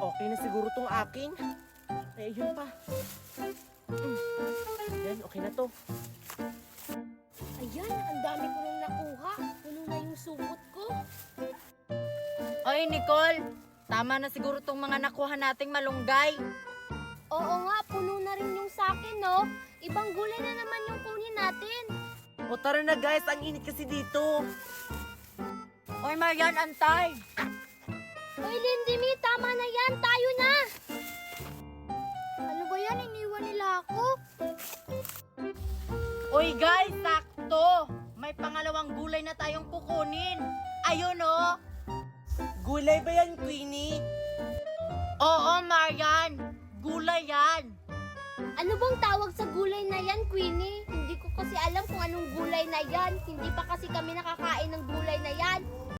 Okay na siguro tong akin. Ay, ayun pa. Yan, okay na to. Ayan, ang dami ko nang nakuha. Puno na yung supot ko. Oy, Nicole! Tama na siguro tong mga nakuha nating malunggay. Oo nga, puno na rin yung sakin, no? Ibang gulay na naman yung kunin natin. O tara na guys, ang init kasi dito. Oy, Marian, antay! Hoy, Lindimi, tama na yan. Tayo na. Ano ba yan? Iniwan nila ako. Oy, guys, sakto! May pangalawang gulay na tayong kukunin. Ayun, oh! Gulay ba yan, Queenie? Oo, Marian! Gulay yan! Ano bang tawag sa gulay na yan, Queenie? Hindi ko kasi alam kung anong gulay na yan. Hindi pa kasi kami nakakain ng gulay na yan.